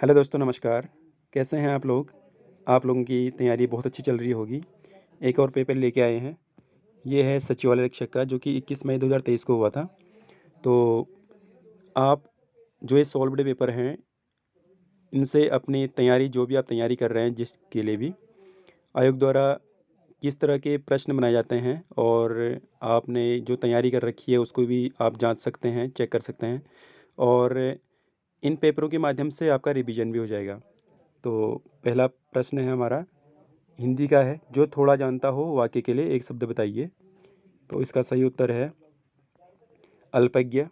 Hello दोस्तों, नमस्कार। कैसे हैं आप लोग? आप लोगों की तैयारी बहुत अच्छी चल रही होगी। एक और पेपर लेके आए हैं। ये है सचिवालय रक्षक का, जो कि 21 मई 2023 को हुआ था। तो आप जो ये सॉल्व्ड पेपर हैं, इनसे अपनी तैयारी, जो भी आप तैयारी कर रहे हैं जिसके लिए भी, आयोग द्वारा किस तरह के प्रश्न बनाए जाते हैं और आपने जो तैयारी कर रखी है उसको भी आप जांच सकते हैं, चेक कर सकते हैं। और इन पेपरों के माध्यम से आपका रिवीजन भी हो जाएगा। तो पहला प्रश्न है हमारा, हिंदी का है। जो थोड़ा जानता हो वाक्य के लिए एक शब्द बताइए। तो इसका सही उत्तर है अल्पज्ञ।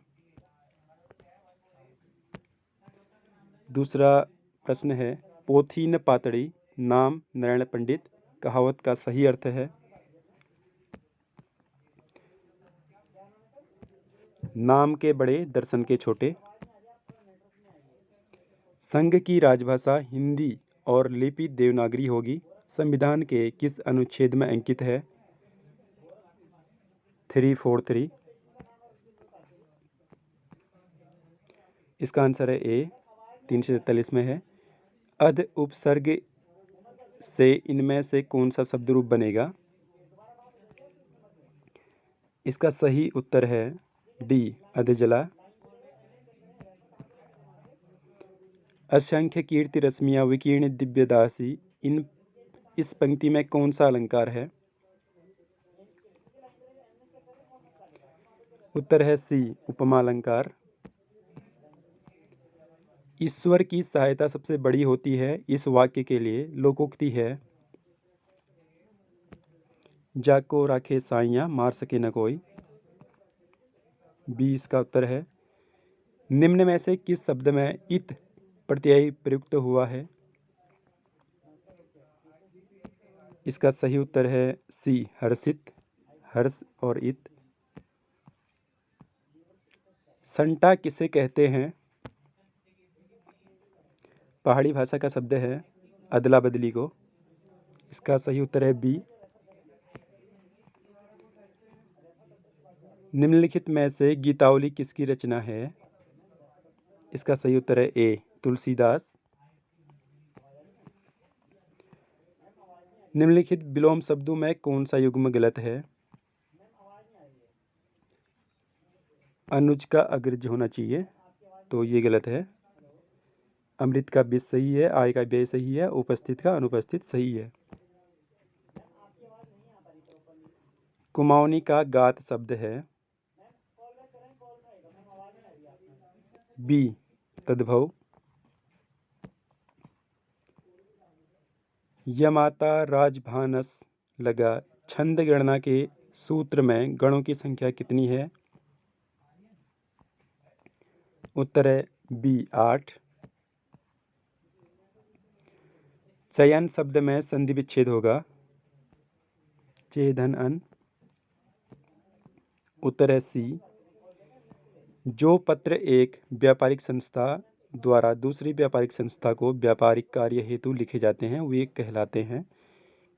दूसरा प्रश्न है, पोथी न पातड़ी नाम नारायण पंडित कहावत का सही अर्थ है नाम के बड़े दर्शन के छोटे। संघ की राजभाषा हिंदी और लिपि देवनागरी होगी। संविधान के किस अनुच्छेद में अंकित है? 343। इसका आंसर है ए, 343 में है। अध उपसर्ग से इनमें से कौन सा शब्द रूप बनेगा? इसका सही उत्तर है डी, अधजला। असंख्य कीर्ति रश्मियां विकीर्ण दिव्यदासी, इन इस पंक्ति में कौन सा अलंकार है? उत्तर है सी, उपमा अलंकार। ईश्वर की सहायता सबसे बड़ी होती है, इस वाक्य के लिए लोकोक्ति है जाको राखे साइयां मार सके न कोई। बी इसका उत्तर है। निम्न में से किस शब्द में इत प्रत्यय प्रयुक्त हुआ है? इसका सही उत्तर है सी, हर्षित। हर्ष और इत। संटा किसे कहते हैं? पहाड़ी भाषा का शब्द है अदला बदली को। इसका सही उत्तर है बी। निम्नलिखित में से गीतावली किसकी रचना है? इसका सही उत्तर है ए, तुलसीदास। निम्नलिखित विलोम शब्दों में कौन सा युग्म गलत है? अनुज का अग्रज होना चाहिए, तो ये गलत है। अमृत का बीज सही है, आय का व्यय सही है, उपस्थित का अनुपस्थित सही है। कुमाऊनी का गात शब्द है बी, तद्भव। यमाता राजभानस लगा छंद गणना के सूत्र में गणों की संख्या कितनी है? उत्तर है बी, 8। चयन शब्द में संधि विच्छेद होगा चे धन अन। उत्तर है सी। जो पत्र एक व्यापारिक संस्था द्वारा दूसरी व्यापारिक संस्था को व्यापारिक कार्य हेतु लिखे जाते हैं वे कहलाते हैं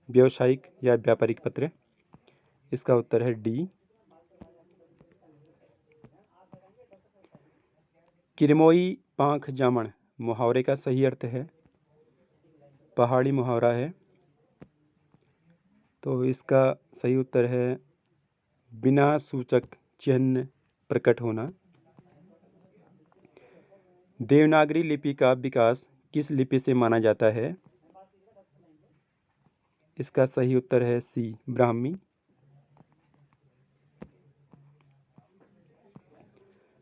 व्यावसायिक या व्यापारिक पत्र। इसका उत्तर है डी। किरमोई पांख जामण मुहावरे का सही अर्थ है पहाड़ी मुहावरा है, तो इसका सही उत्तर है बिना सूचक चिन्ह प्रकट होना। देवनागरी लिपि का विकास किस लिपि से माना जाता है? इसका सही उत्तर है सी, ब्राह्मी।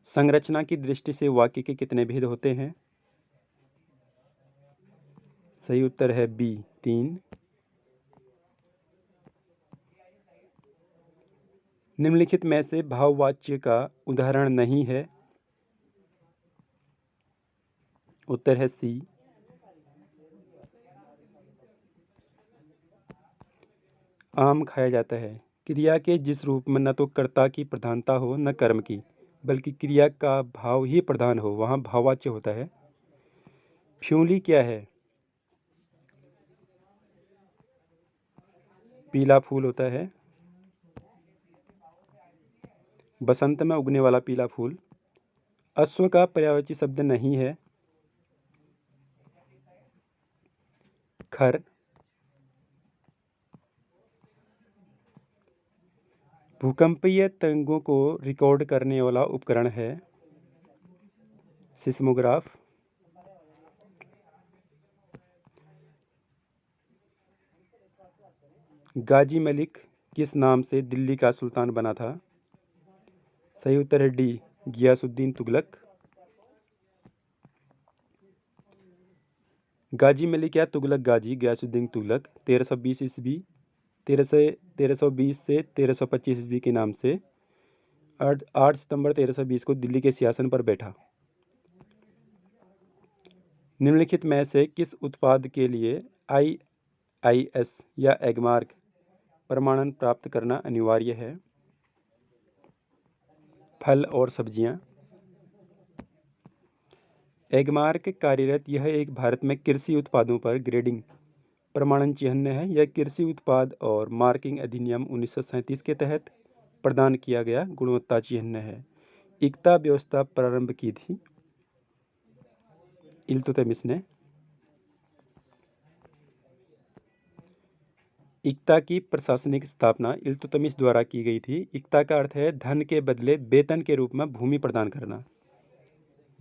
संरचना की दृष्टि से वाक्य के कितने भेद होते हैं? सही उत्तर है बी, 3। निम्नलिखित में से भाववाच्य का उदाहरण नहीं है। उत्तर है सी। आम खाया जाता है। क्रिया के जिस रूप में न तो कर्ता की प्रधानता हो न कर्म की, बल्कि क्रिया का भाव ही प्रधान हो, वहाँ भाववाच्य होता है। फ्यूली क्या है? पीला फूल होता है, बसंत में उगने वाला पीला फूल। अश्व का पर्यायवाची शब्द नहीं है। खर। भूकंपीय तरंगों को रिकॉर्ड करने वाला उपकरण है सिस्मोग्राफ। गाजी मलिक किस नाम से दिल्ली का सुल्तान बना था? सही उत्तर है डी, गियासुद्दीन तुगलक। गाजी मलिक या तुगलक गाजी गियासुद्दीन तुगलक 1320 ईस्वी 1320 से 1325 ईस्वी के नाम से 8 सितंबर 1320 को दिल्ली के सिंहासन पर बैठा। निम्नलिखित में से किस उत्पाद के लिए IIS या एगमार्क प्रमाणन प्राप्त करना अनिवार्य है? फल और सब्जियां। एगमार्क कार्यरत यह एक भारत में कृषि उत्पादों पर ग्रेडिंग प्रमाणन चिह्न है। यह कृषि उत्पाद और मार्किंग अधिनियम 1937 के तहत प्रदान किया गया गुणवत्ता चिह्न है। इक्ता व्यवस्था प्रारंभ की थी इल्तुतमिश ने। इक्ता की प्रशासनिक स्थापना इल्तुतमिश द्वारा की गई थी। इक्ता का अर्थ है धन के बदले वेतन के रूप में भूमि प्रदान करना।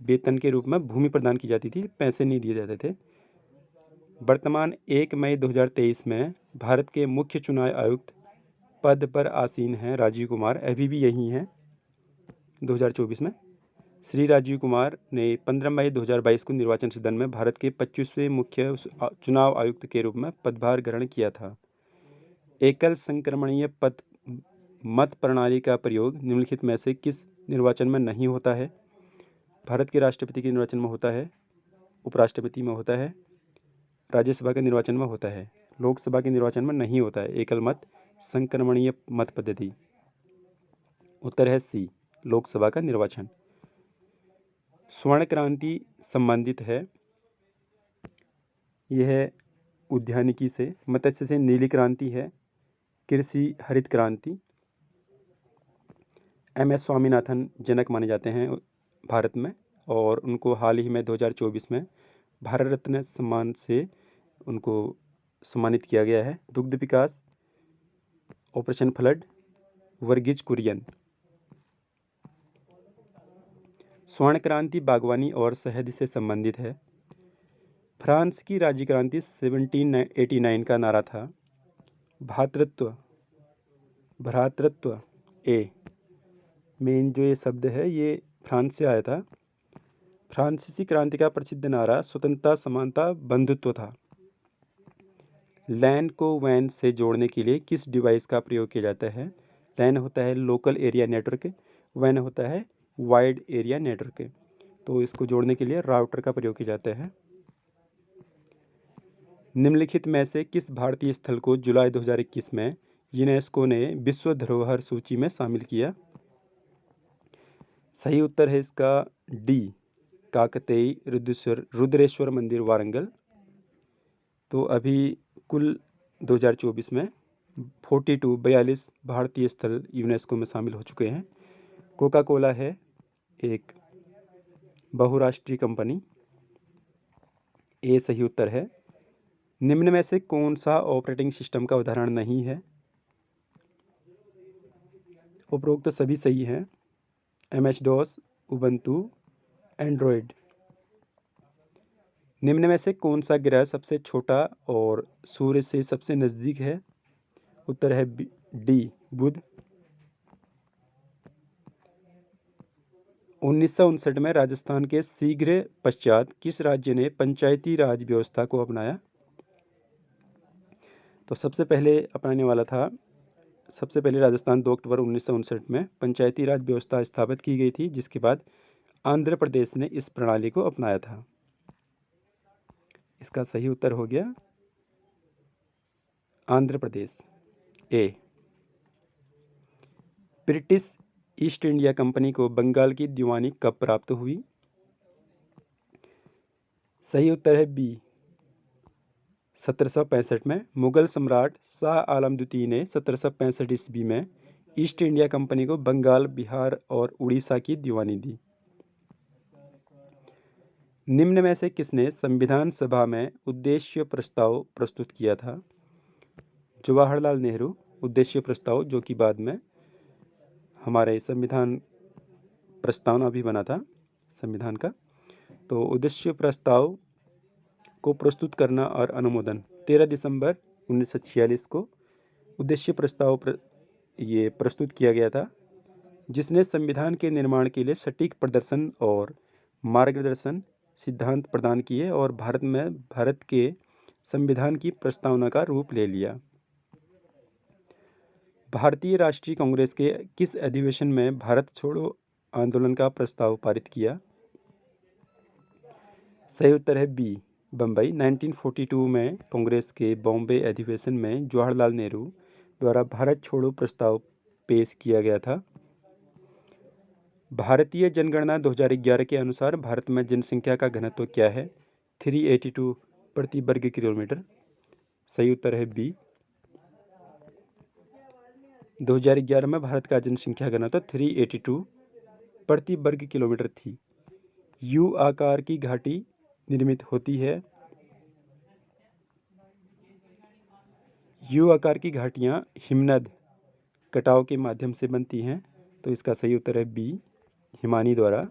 वेतन के रूप में भूमि प्रदान की जाती थी, पैसे नहीं दिए जाते थे। वर्तमान 1 मई 2023 में भारत के मुख्य चुनाव आयुक्त पद पर आसीन हैं राजीव कुमार, अभी भी यही हैं 2024 में। श्री राजीव कुमार ने 15 मई 2022 को निर्वाचन सदन में भारत के 25वें मुख्य चुनाव आयुक्त के रूप में पदभार ग्रहण किया था। एकल संक्रमणीय मत प्रणाली का प्रयोग निम्नलिखित में से किस निर्वाचन में नहीं होता है? भारत के राष्ट्रपति के निर्वाचन में होता है, उपराष्ट्रपति में होता है, राज्यसभा के निर्वाचन में होता है। लोकसभा के निर्वाचन में नहीं होता है एकल मत संक्रमणीय मत पद्धति। उत्तर है सी, लोकसभा का निर्वाचन। स्वर्ण क्रांति संबंधित है, यह उद्यानिकी से, मत्स्य से नीली क्रांति है, कृषि हरित क्रांति। MS स्वामीनाथन जनक माने जाते हैं भारत में और उनको हाल ही में 2024 में भारत रत्न सम्मान से उनको सम्मानित किया गया है। दुग्ध विकास, ऑपरेशन फ्लड, वर्गीज कुरियन। स्वर्ण क्रांति बागवानी और शहद से संबंधित है। फ्रांस की राज्य क्रांति 1789 का नारा था भ्रातृत्व। मेन जो ये शब्द है ये फ्रांस से आया था। फ्रांसीसी क्रांति का प्रसिद्ध नारा स्वतंत्रता, समानता, बंधुत्व था। लैन को वैन से जोड़ने के लिए किस डिवाइस का प्रयोग किया जाता है? लैन होता है लोकल एरिया नेटवर्क, वैन होता है वाइड एरिया नेटवर्क। तो इसको जोड़ने के लिए राउटर का प्रयोग किया जाता है। निम्नलिखित में से किस भारतीय स्थल को जुलाई 2021 में यूनेस्को ने विश्व धरोहर सूची में शामिल किया? सही उत्तर है इसका डी, काकतीय रुद्रेश्वर मंदिर वारंगल। तो अभी कुल 2024 में 42 भारतीय स्थल यूनेस्को में शामिल हो चुके हैं। कोका कोला है एक बहुराष्ट्रीय कंपनी, ए सही उत्तर है। निम्न में से कौन सा ऑपरेटिंग सिस्टम का उदाहरण नहीं है? उपरोक्त तो सभी सही हैं, MS-DOS, उबंटू, एंड्रॉयड। निम्न में से कौन सा ग्रह सबसे छोटा और सूर्य से सबसे नज़दीक है? उत्तर है डी, बुध। 1959 में राजस्थान के शीघ्र पश्चात किस राज्य ने पंचायती राज व्यवस्था को अपनाया? तो सबसे पहले अपनाने वाला था, सबसे पहले राजस्थान 2 अक्टूबर 1959 में पंचायती राज व्यवस्था स्थापित की गई थी, जिसके बाद आंध्र प्रदेश ने इस प्रणाली को अपनाया था। इसका सही उत्तर हो गया आंध्र प्रदेश, ए। ब्रिटिश ईस्ट इंडिया कंपनी को बंगाल की दीवानी कब प्राप्त हुई? सही उत्तर है बी, 1765 में। मुगल सम्राट शाह आलम द्वितीय ने 1765 ईस्वी में ईस्ट इंडिया कंपनी को बंगाल, बिहार और उड़ीसा की दीवानी दी। निम्न में से किसने संविधान सभा में उद्देश्य प्रस्ताव प्रस्तुत किया था? जवाहरलाल नेहरू। उद्देश्य प्रस्ताव जो कि बाद में हमारे संविधान प्रस्तावना भी बना था संविधान का। तो उद्देश्य प्रस्ताव को प्रस्तुत करना और अनुमोदन 13 दिसंबर 1946 को उद्देश्य प्रस्ताव ये प्रस्तुत किया गया था, जिसने संविधान के निर्माण के लिए सटीक प्रदर्शन और मार्गदर्शन सिद्धांत प्रदान किए और भारत के संविधान की प्रस्तावना का रूप ले लिया। भारतीय राष्ट्रीय कांग्रेस के किस अधिवेशन में भारत छोड़ो आंदोलन का प्रस्ताव पारित किया? सही उत्तर है बी, बम्बई। 1942 में कांग्रेस के बॉम्बे अधिवेशन में जवाहरलाल नेहरू द्वारा भारत छोड़ो प्रस्ताव पेश किया गया था। भारतीय जनगणना 2011 के अनुसार भारत में जनसंख्या का घनत्व क्या है? 382 प्रति वर्ग किलोमीटर। सही उत्तर है बी। 2011 में भारत का जनसंख्या घनत्व 382 प्रति वर्ग किलोमीटर थी। यू आकार की घाटी निर्मित होती है। यू आकार की घाटियाँ हिमनद कटाव के माध्यम से बनती हैं, तो इसका सही उत्तर है बी, हिमानी द्वारा।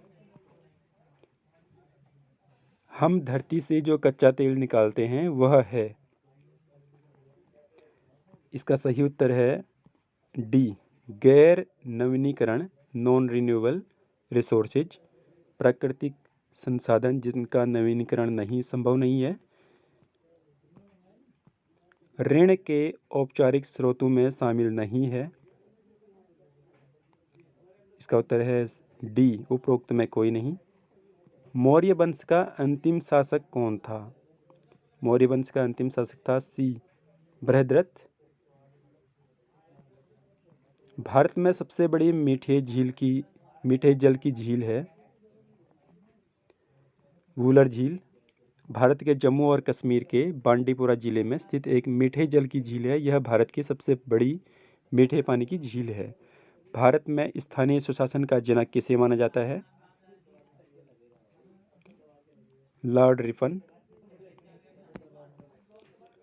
हम धरती से जो कच्चा तेल निकालते हैं वह है, इसका सही उत्तर है डी, गैर नवीनीकरण नॉन रिन्यूएबल रिसोर्सेज, प्राकृतिक संसाधन जिनका नवीनीकरण नहीं संभव नहीं है। ऋण के औपचारिक स्रोतों में शामिल नहीं है, इसका उत्तर है डी, उपरोक्त में कोई नहीं। मौर्य वंश का अंतिम शासक कौन था? मौर्य वंश का अंतिम शासक था सी, बृहद्रथ। भारत में सबसे बड़ी मीठे जल की झील है वूलर झील। भारत के जम्मू और कश्मीर के बांडीपुरा जिले में स्थित एक मीठे जल की झील है। यह भारत की सबसे बड़ी मीठे पानी की झील है। भारत में स्थानीय सुशासन का जनक किसे माना जाता है? Lord Ripon.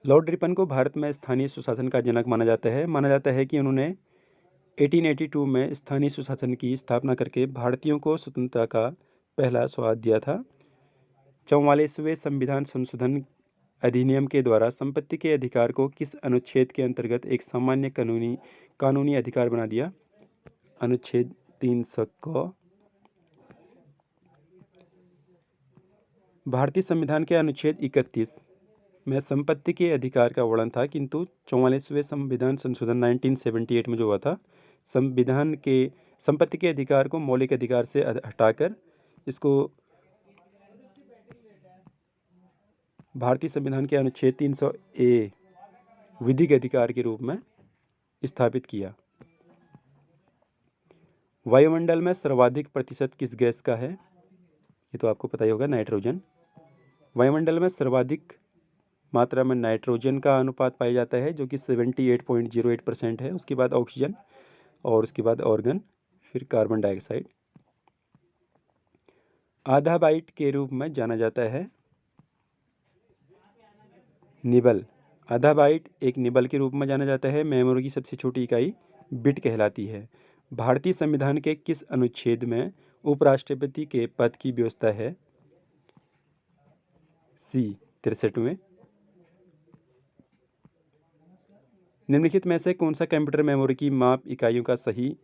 लॉर्ड रिपन को भारत में स्थानीय सुशासन का जनक माना जाता है कि उन्होंने 1882 में स्थानीय सुशासन की स्थापना करके भारतीयों को स्वतंत्रता का पहला स्वाद दिया था। 44वें संविधान संशोधन अधिनियम के द्वारा संपत्ति के अधिकार को किस अनुच्छेद के अंतर्गत एक सामान्य कानूनी अधिकार बना दिया? अनुच्छेद 300 को। भारतीय संविधान के अनुच्छेद 31 में संपत्ति के अधिकार का वर्णन था, किंतु 44वें संविधान संशोधन 1978 में जो हुआ था, संविधान के संपत्ति के अधिकार को मौलिक अधिकार से हटाकर इसको भारतीय संविधान के अनुच्छेद 300A विधिक अधिकार के रूप में स्थापित किया। वायुमंडल में सर्वाधिक प्रतिशत किस गैस का है? ये तो आपको पता ही होगा, नाइट्रोजन। वायुमंडल में सर्वाधिक मात्रा में नाइट्रोजन का अनुपात पाया जाता है, जो कि 78.08% है। उसके बाद ऑक्सीजन और उसके बाद ऑर्गन, फिर कार्बन डाइऑक्साइड। आधा बाइट के रूप में जाना जाता है निबल। आधा बाइट एक निबल के रूप में जाना जाता है। मेमोरी की सबसे छोटी इकाई बिट कहलाती है। भारतीय संविधान के किस अनुच्छेद में उपराष्ट्रपति के पद की व्यवस्था है? सी, 63वें। निम्नलिखित में से कौन सा कंप्यूटर मेमोरी की माप इकाइयों का सही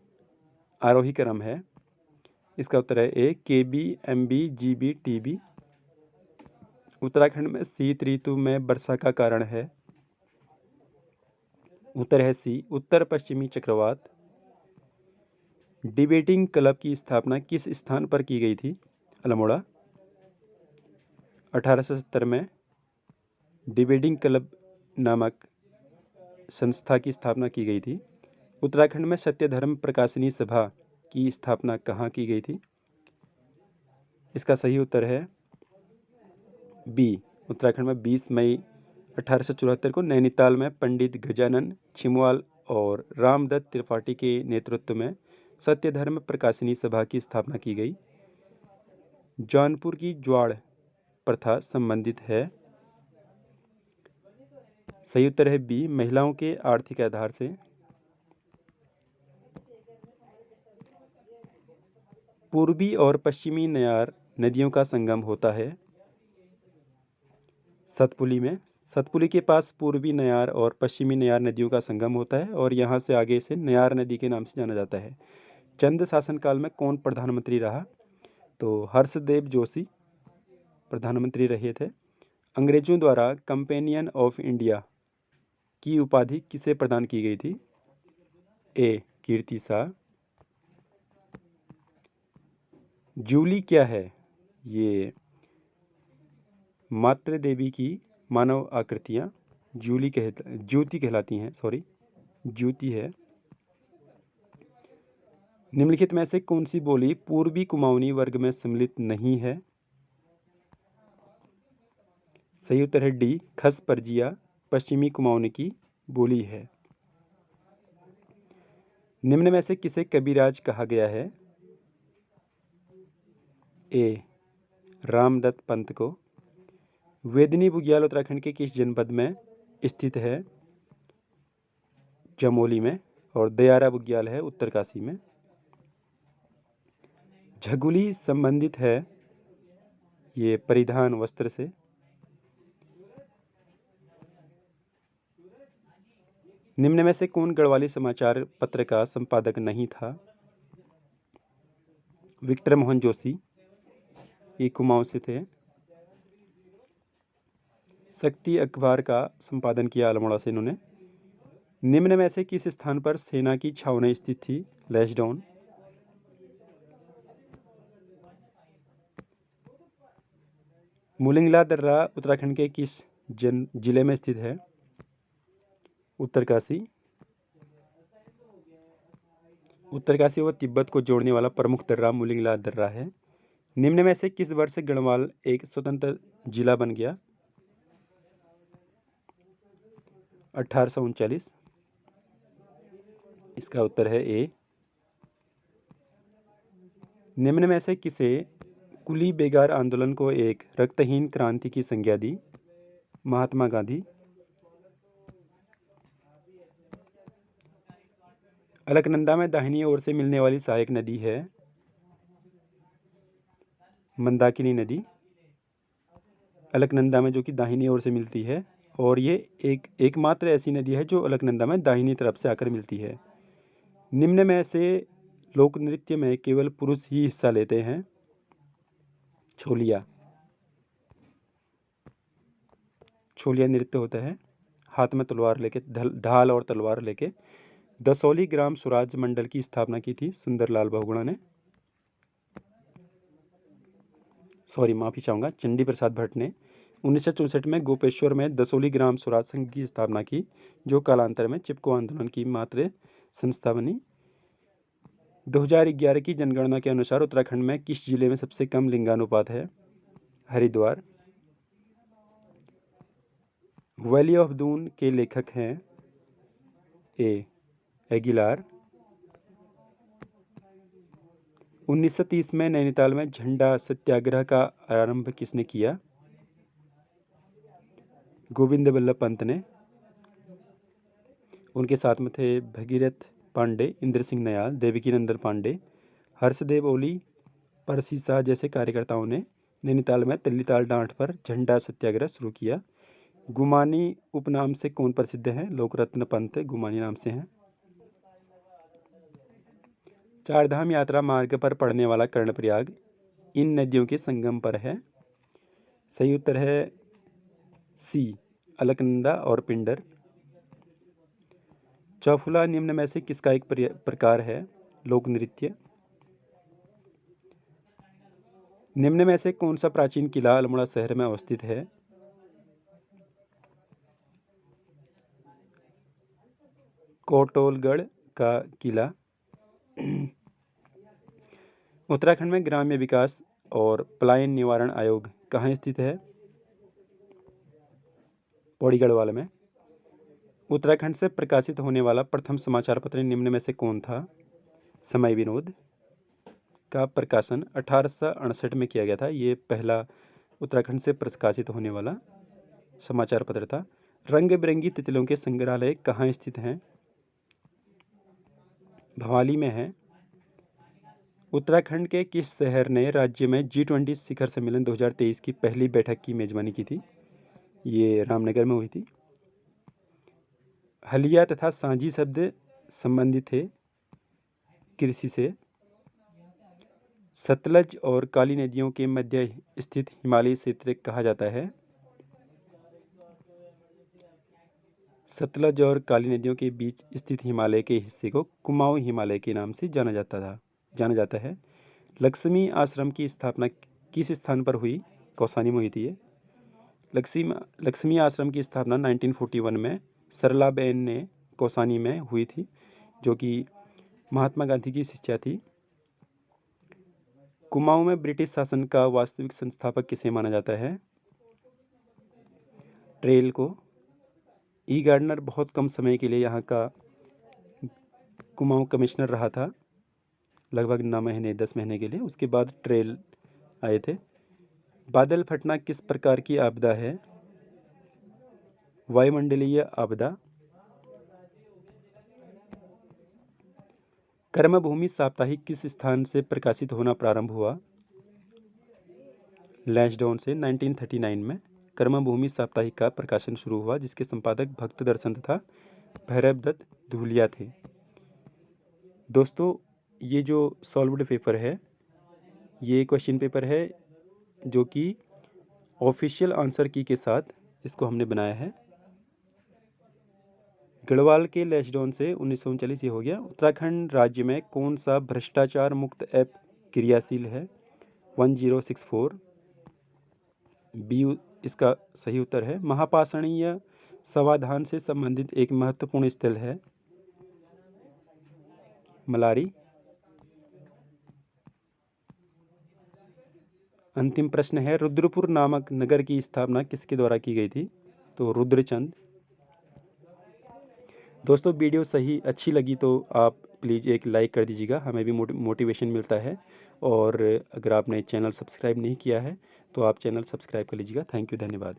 आरोही क्रम है? इसका उत्तर है ए, KB, MB, GB, TB। Uttarakhand में शीत ऋतु में वर्षा का कारण है? उत्तर है सी, उत्तर पश्चिमी चक्रवात। डिबेटिंग क्लब की स्थापना किस स्थान पर की गई थी? अल्मोड़ा। 1870 में डिबेटिंग क्लब नामक संस्था की स्थापना की गई थी। उत्तराखंड में सत्य धर्म प्रकाशनी सभा की स्थापना कहाँ की गई थी? इसका सही उत्तर है बी, उत्तराखंड में 20 मई 1874 को नैनीताल में पंडित गजानन छिमवाल और रामदत्त त्रिपाठी के नेतृत्व में सत्यधर्म प्रकाशनी सभा की स्थापना की गई। जौनपुर की ज्वाड़ प्रथा संबंधित है? सही उत्तर है बी, महिलाओं के आर्थिक आधार से। पूर्वी और पश्चिमी नयार नदियों का संगम होता है सतपुली में। सतपुली के पास पूर्वी नयार और पश्चिमी नयार नदियों का संगम होता है और यहाँ से आगे इसे नयार नदी के नाम से जाना जाता है। चंद शासनकाल में कौन प्रधानमंत्री रहा? तो हर्षदेव जोशी प्रधानमंत्री रहे थे। अंग्रेजों द्वारा कंपेनियन ऑफ इंडिया की उपाधि किसे प्रदान की गई थी? ए, कीर्ति शाह। जूली क्या है? ये मातृ देवी की मानव आकृतियाँ ज्योति कहलाती हैं, सॉरी, ज्योति है। निम्नलिखित में से कौन सी बोली पूर्वी कुमाऊनी वर्ग में सम्मिलित नहीं है? सही उत्तर है डी, खस परजिया पश्चिमी कुमाऊनी की बोली है। निम्न में से किसे कविराज कहा गया है? ए, रामदत्त पंत को। वेदनी बुग्याल उत्तराखंड के किस जनपद में स्थित है? चमोली में। और दयारा बुग्याल है उत्तरकाशी में। झगुली संबंधित है ये परिधान वस्त्र से। निम्न में से कौन गढ़वाली समाचार पत्र का संपादक नहीं था? विक्टर मोहन जोशी, ये कुमाऊं से थे। शक्ति अखबार का संपादन किया अल्मोड़ा से इन्होंने। निम्न में से किस स्थान पर सेना की छावनी स्थित थी? लैंसडाउन। मुलिंगला दर्रा उत्तराखंड के किस जिले में स्थित है? उत्तरकाशी। उत्तरकाशी व तिब्बत को जोड़ने वाला प्रमुख दर्रा मुलिंगला दर्रा है। निम्न में से किस वर्ष गढ़वाल एक स्वतंत्र जिला बन गया? 1839। इसका उत्तर है ए। निम्न में से किसे कुली बेगार आंदोलन को एक रक्तहीन क्रांति की संज्ञा दी? महात्मा गांधी। अलकनंदा में दाहिनी ओर से मिलने वाली सहायक नदी है मंदाकिनी नदी। अलकनंदा में जो कि दाहिनी ओर से मिलती है, और ये एकमात्र ऐसी नदी है जो अलकनंदा में दाहिनी तरफ से आकर मिलती है। निम्न में से लोक नृत्य में केवल पुरुष ही हिस्सा लेते हैं? छोलिया। छोलिया नृत्य होता है, हाथ में तलवार लेके, ढाल और तलवार लेके। दसौली ग्राम स्वराज मंडल की स्थापना की थी सुंदरलाल बहुगुणा ने। सॉरी, माफ़ी चाहूँगा, चंडी प्रसाद भट्ट ने 1964 में गोपेश्वर में दसौली ग्राम स्वराज संघ की स्थापना की, जो कालांतर में चिपको आंदोलन की मात्र संस्था बनी। 2011 की जनगणना के अनुसार उत्तराखंड में किस जिले में सबसे कम लिंगानुपात है? हरिद्वार। वैली ऑफ दून के लेखक हैं? ए, एगिलार। 1930 में नैनीताल में झंडा सत्याग्रह का आरंभ किसने किया? गोविंद बल्लभ पंत ने। उनके साथ में थे भगीरथ पांडे, इंद्र सिंह नयाल, देवकी नंदन पांडे, हर्षदेव ओली, परसी शाह जैसे कार्यकर्ताओं ने नैनीताल में तल्लीताल डांठ पर झंडा सत्याग्रह शुरू किया। गुमानी उपनाम से कौन प्रसिद्ध है? लोकरत्न पंत गुमानी नाम से हैं। चारधाम यात्रा मार्ग पर पड़ने वाला कर्णप्रयाग इन नदियों के संगम पर है? सही उत्तर है सी, अलकनंदा और पिंडर। चौफुला निम्न में से किसका एक प्रकार है? लोक नृत्य। निम्न में से कौन सा प्राचीन किला अल्मोड़ा शहर में अवस्थित है? कोटोलगढ़ का किला। उत्तराखंड में ग्राम्य विकास और पलायन निवारण आयोग कहाँ स्थित है? पौड़ी गढ़वाल में। उत्तराखंड से प्रकाशित होने वाला प्रथम समाचार पत्र निम्न में से कौन था? समय विनोद का प्रकाशन 1868 में किया गया था। ये पहला उत्तराखंड से प्रकाशित होने वाला समाचार पत्र था। रंग बिरंगी तितलियों के संग्रहालय कहाँ स्थित हैं? भवाली में है। उत्तराखंड के किस शहर ने राज्य में G20 शिखर सम्मेलन 2023 की पहली बैठक की मेजबानी की थी? ये रामनगर में हुई थी। हलिया तथा सांझी शब्द संबंधित थे कृषि से। सतलज और काली नदियों के मध्य स्थित हिमालयी क्षेत्र कहा जाता है? सतलज और काली नदियों के बीच स्थित हिमालय के हिस्से को कुमाऊं हिमालय के नाम से जाना जाता है। लक्ष्मी आश्रम की स्थापना किस स्थान पर हुई? कौसानी में हुई थी ये। लक्ष्मी आश्रम की स्थापना 1941 में सरलाबेन ने कौसानी में हुई थी, जो कि महात्मा गांधी की शिष्या थी। कुमाऊं में ब्रिटिश शासन का वास्तविक संस्थापक किसे माना जाता है? ट्रेल को। ई गार्डनर बहुत कम समय के लिए यहाँ का कुमाऊं कमिश्नर रहा था, लगभग 9 महीने 10 महीने के लिए। उसके बाद ट्रेल आए थे। बादल फटना किस प्रकार की आपदा है? वायुमंडलीय आपदा। कर्मभूमि साप्ताहिक किस स्थान से प्रकाशित होना प्रारंभ हुआ? लैंसडाउन से 1939 में कर्मभूमि साप्ताहिक का प्रकाशन शुरू हुआ, जिसके संपादक भक्त दर्शन तथा भैरवदत्त धूलिया थे। दोस्तों, ये जो सॉल्व्ड पेपर है, ये क्वेश्चन पेपर है जो कि ऑफिशियल आंसर की के साथ इसको हमने बनाया है। गढ़वाल के लैंसडाउन से 1939 ये हो गया। उत्तराखंड राज्य में कौन सा भ्रष्टाचार मुक्त ऐप क्रियाशील है? 1064 बी इसका सही उत्तर है। महापाषाणीय समाधान से संबंधित एक महत्वपूर्ण स्थल है मलारी। अंतिम प्रश्न है, रुद्रपुर नामक नगर की स्थापना किसके द्वारा की गई थी? तो रुद्रचंद। दोस्तों, वीडियो सही अच्छी लगी तो आप प्लीज़ एक लाइक कर दीजिएगा, हमें भी मोटिवेशन मिलता है। और अगर आपने चैनल सब्सक्राइब नहीं किया है तो आप चैनल सब्सक्राइब कर लीजिएगा। थैंक यू, धन्यवाद।